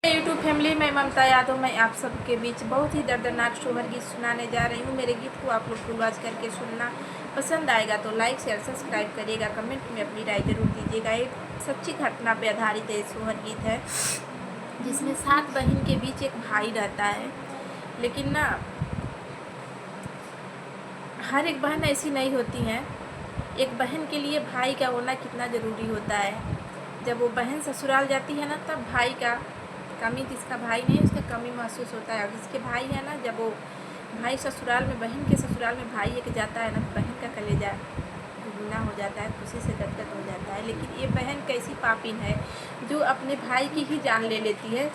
YouTube family में ममता यादव मैं आप सबके बीच बहुत ही दर्दनाक शोहर गीत सुनाने जा रही हूँ। मेरे गीत को आप लोग फुल वॉच करके सुनना। पसंद आएगा तो लाइक शेयर सब्सक्राइब करिएगा, कमेंट में अपनी राय जरूर दीजिएगा। एक सच्ची घटना पे आधारित ये शोहर गीत है, जिसमें 7 बहन के बीच एक भाई रहता है। लेकिन ना हर एक बहन ऐसी नहीं होती हैं। एक बहन के लिए भाई का होना कितना ज़रूरी होता है। जब वो बहन ससुराल जाती है ना, तब भाई का कमी, जिसका भाई नहीं उसका कमी महसूस होता है। और जिसके भाई है ना, जब वो भाई ससुराल में, बहन के ससुराल में भाई एक जाता है ना, तो बहन का कलेजा गुना हो जाता है, खुशी से गदगद हो जाता है। लेकिन ये बहन कैसी पापिन है जो अपने भाई की ही जान ले लेती है,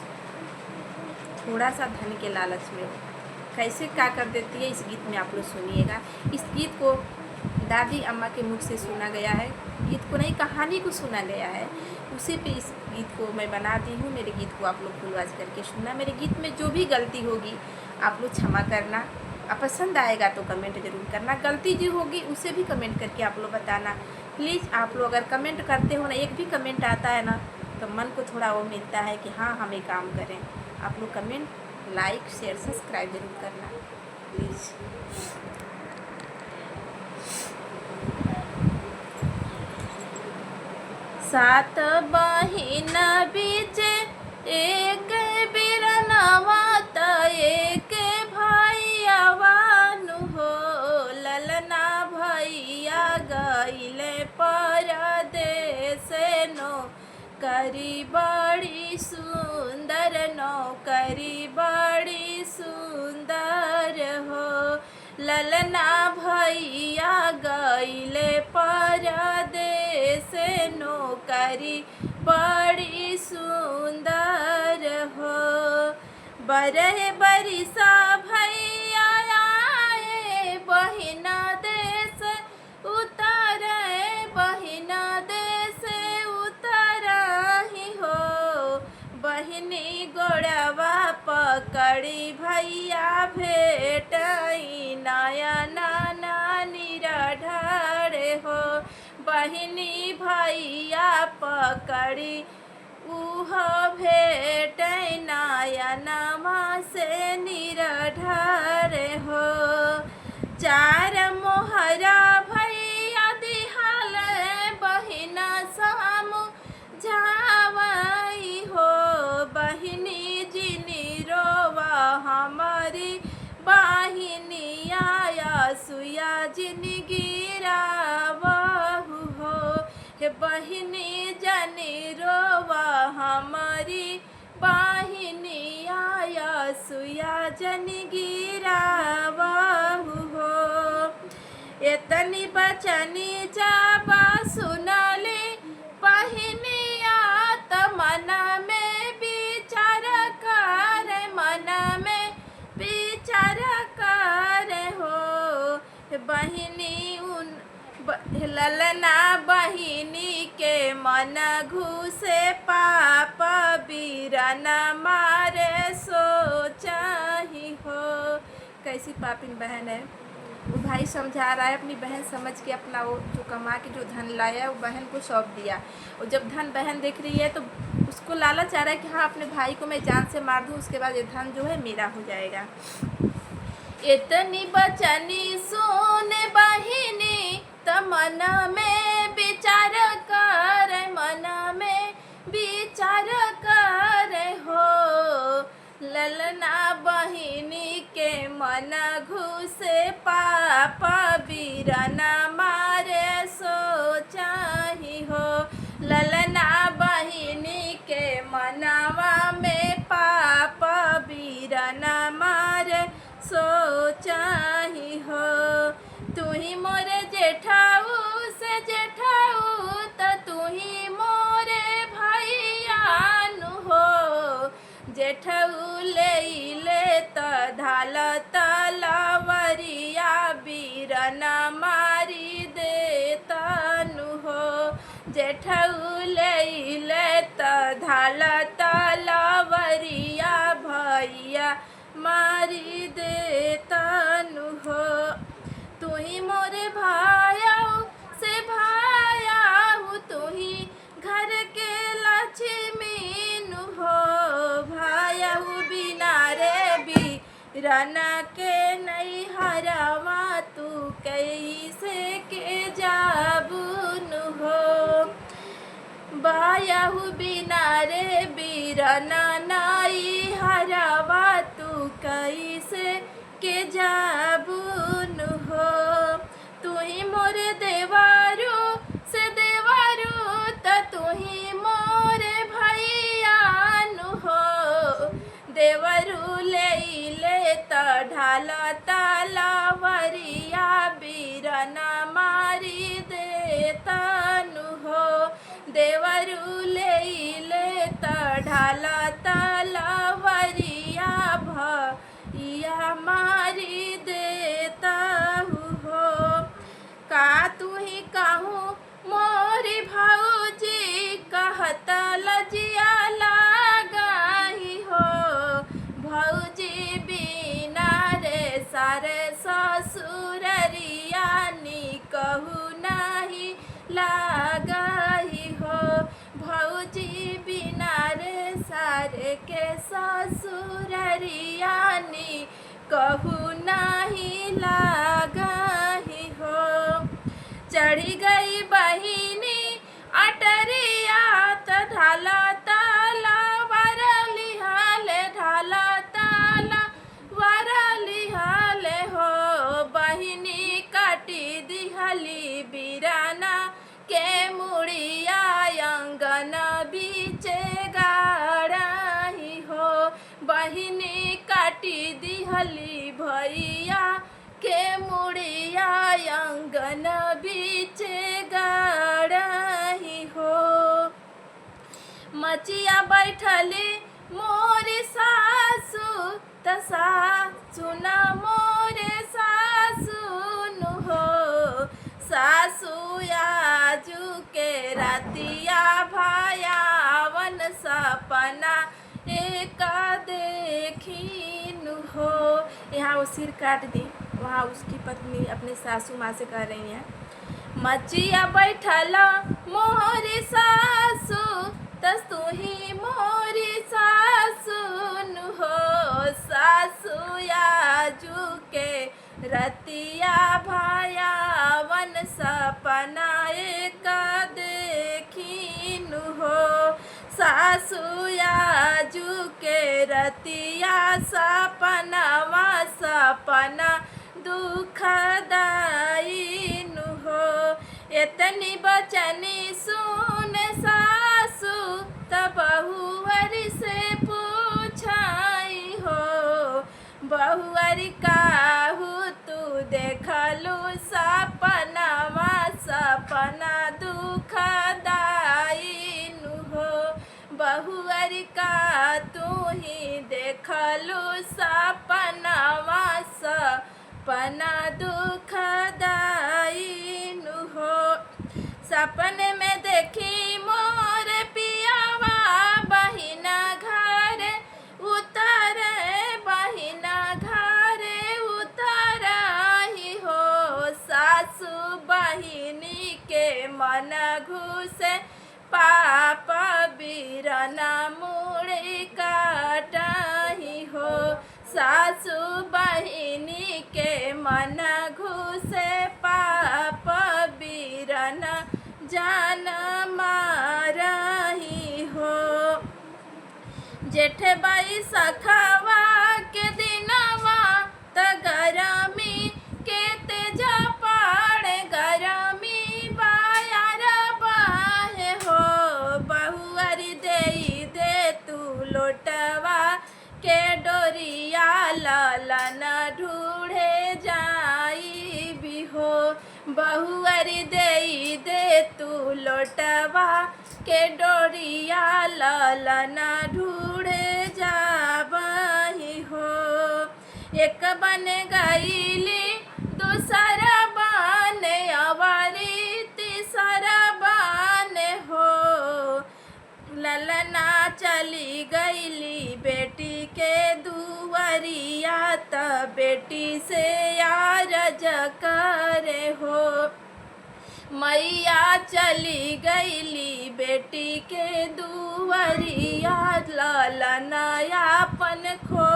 थोड़ा सा धन के लालच में। कैसे क्या कर देती है इस गीत में आप लोग सुनिएगा। इस गीत को दादी अम्मा के मुख से सुना गया है, गीत को नहीं कहानी को सुना गया है। उसी पे इस गीत को मैं बनाती हूँ। मेरे गीत को आप लोग फुल वॉच करके सुनना। मेरे गीत में जो भी गलती होगी आप लोग क्षमा करना। पसंद आएगा तो कमेंट ज़रूर करना, गलती जो होगी उसे भी कमेंट करके आप लोग बताना। प्लीज़ आप लोग अगर कमेंट करते हो ना, एक भी कमेंट आता है ना, तो मन को थोड़ा वो मिलता है कि हाँ हम ये काम करें। आप लोग कमेंट, लाइक, शेयर, सब्सक्राइब जरूर करना प्लीज़। सात बहिन बीच एक बिरनवा त एक भैयावानु हो। ललना भैया गईले परदेस नो करी बड़ी सुंदर, नौकरी बड़ी सुंदर हो। ललना भैया गईले परदेस नौकरी बड़ी सुंदर हो। बरह बरिसा भैया आए बहिना देश उतर, बहिना देश उतर ही हो। बहिनी गोड़वा पकड़ी भैया भेटई नयना निराढ़ हो। बहिनी भैया पकड़ी उह भेट नयनमा से निराढ़ हो। चार मोहरा भैया दिहल बहिना सामु झावई हो। बहिनी जिनी रोवा हमारी बहिनी आया सुया जिनी गिरावहु हो। हे बहिनी जनी रोवा हमारी बहिनी आया सुया जनी गिरावहु हो। एतनी बचनी जाबा सुनली बहिनिया त मन में विचार कर, मन में विचार कर हो। बहिनी उन ललना बहिनी के मन घुसे पाप बीरन मारे सोचाही हो। कैसी पापिन बहन है। वो भाई समझा रहा है, अपनी बहन समझ के अपना वो जो कमा के जो धन लाया वो बहन को सौंप दिया। और जब धन बहन देख रही है तो उसको लालच आ रहा है कि हाँ अपने भाई को मैं जान से मार दूँ, उसके बाद ये धन जो है मेरा हो जाएगा। इतनी बचनी सोने बहिनी त मन में विचार कर, मन में विचार कर हो। ललना बहिनी के मन घुसे पाप बीरन मारे सोचाही हो। ललना बहिनी के मनवा में पाप बीरन मारे सोचाही हो। तू ही मोरे जेठाऊ से जेठाऊ त तू ही मोरे भैयानु हो। जेठाऊ ले त धाल तलवरिया बीरन मारी देतनु हो। जेठाऊ ले त धाल तलवरिया भैया मारी देतनु हो। तू ही मोरे भायाऊ से भायाऊ, तू ही घर के लक्ष्मी नु हो। रना के नहीं हरावा तू कैसे के जाबुन हो बायाहु बिना रे बीरना नाई हरावा तू कैसे के जाबुन हो तू ही मोर देवारू से देवारू त तू ही मोर भैयानु हो देवरू ले त ढाला तालावरिया बीरना मारी देतानु हो देवरू ले त ढाला तालावरिया भैया मारी देता हो का तू ही कहूँ मोरी भौजी कहता लजिया लगाही हो भौजी बिना रे सारे ससुररिया नी कहू नहीं लगाही हो भौजी बिना रे सारे के ससुररिया नी कहू नहीं लगाही हो चढ़ी गई बहिनी अटरिया त ढाला ताला वरलिहाले ढाला ताला वरलिहाले हो बहिनी काटी दिहली बिराना के मुड़िया अंगन बीचे गाड़ाही हो बहिनी काटी दिहली भैया के मुड़िया अंगन बीचे गाड़ाही हो मचिया बैठली मोरी सासू त सासू न मोरे सासू हो सासू आजू के रातिया भायावन सपना एक देखीन हो यहाँ वो सिर काट दी वहाँ उसकी पत्नी अपने सासू माँ से कह रही हैं मचिया बैठल मोरी सासू तस तू ही मोरी सासुन हो सासू आजू के रतिया भायावन सपना एक देखीन हो सासू आजू के रतिया सपनावा सपना दुखदायीन हो इतनी बचनी सुन सासू तब बहुअरी से पूछाई हो बहुअरी काहू तू देखलू सपनावा सपना दुखदायीन हो बहुअरी का तू ही देखलू सपनावा सपना दुखदायीन हो सपने में देखी मोर पियावा बहिना घर उतरे बहिना घर उतरही हो सासू बहिनी के मन घुसे पापा बीरना मुड़ी काटही हो सासू बहिनी के मन घुसे पापा बीरना जान मारही हो जेठ बाई सखावा के दिनवा त गरमी के तेज पाड़े गरमी बायार बाहे हो बहुअरी दे तू लोटवा के डोरिया ललन ढूढ़े जाई भी हो बहुअरी दे तू लोटवा के डोरिया ललन ढूढ़े जाबही हो एक बन गईली दूसरा बन अवारी तीसरा बन हो ललना चली गईली बेटी के दुवरिया त बेटी से यार करे हो मैया चली गईली बेटी के दुवरिया ललनायापन खो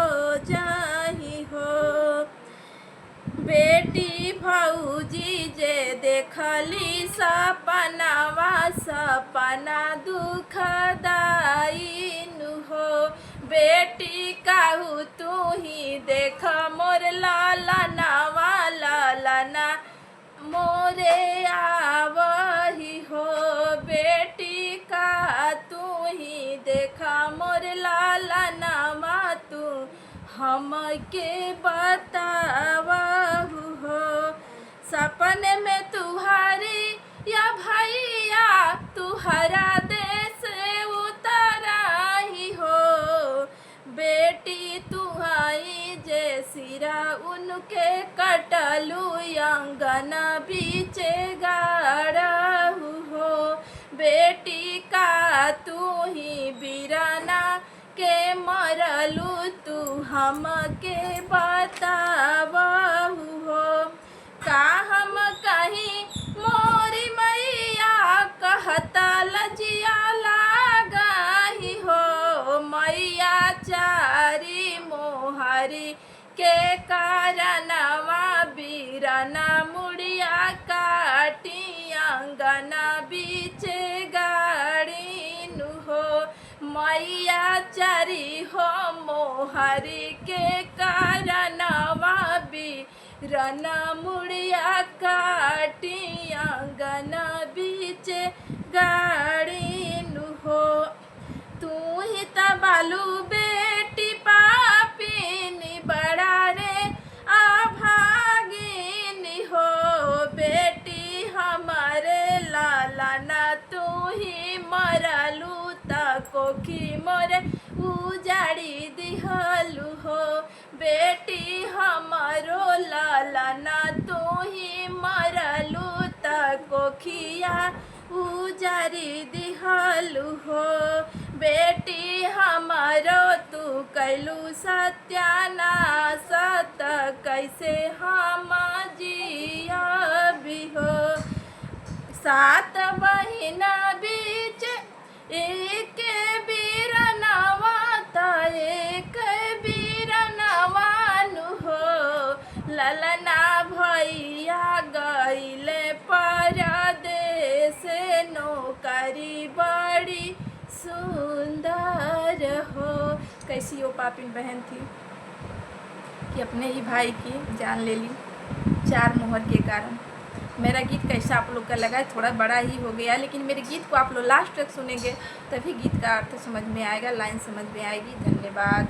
जाही हो। बेटी भौजी जे देखली सपनावा सपना दुखदाई नु हो। बेटी काहू तू ही देख मोर लालनावा लालना मोरे आवही हो। बेटी का तू ही देखा मोर लालनावा तू हमके बतावहु हो। सपने में तुम्हारी या भैया तुहरा देश उतरा ही हो। बेटी तुहाई जे सिरा उनके कटलू अंगना बीचे गाड़हु हो। बेटी का तू ही बीराना के मरलू तू हमके बतावहु हो। का हम कहीं मोरी मैया कहता लजिया लगाही हो। मैया चारी मोहरी के कारणवा बीरना मुड़िया काटी अंगना बीचे गाड़ी नु हो। मैया चारी हो मोहरी के कारणवा बीरना मुड़िया काटी अंगना बीचे गाड़ी नु हो। तू ही तबालू बेटी पापिनी बड़ा रे अभागिनी हो। बेटी हमारे लालना तू ही मरलू कोखी मोरे उजाड़ी दिहलू हो। बेटी हमारो लालना तू ही मरलू कोखिया उजाड़ी दिहलू हो। बेटी हमारो तू कैलू सत्यानाश त कैसे हम जियबी हो। 7 बहिना बीच एक बीरनवा त एक बीरनवा नु हो। ललना भैया गईले परदेस नौकरी बड़ी सुंदर हो। कैसी वो पापिन बहन थी कि अपने ही भाई की जान ले ली 4 मोहर के कारण। मेरा गीत कैसा आप लोग का लगा? थोड़ा बड़ा ही हो गया, लेकिन मेरे गीत को आप लोग लास्ट तक सुनेंगे तभी गीत का अर्थ समझ में आएगा, लाइन समझ में आएगी। धन्यवाद।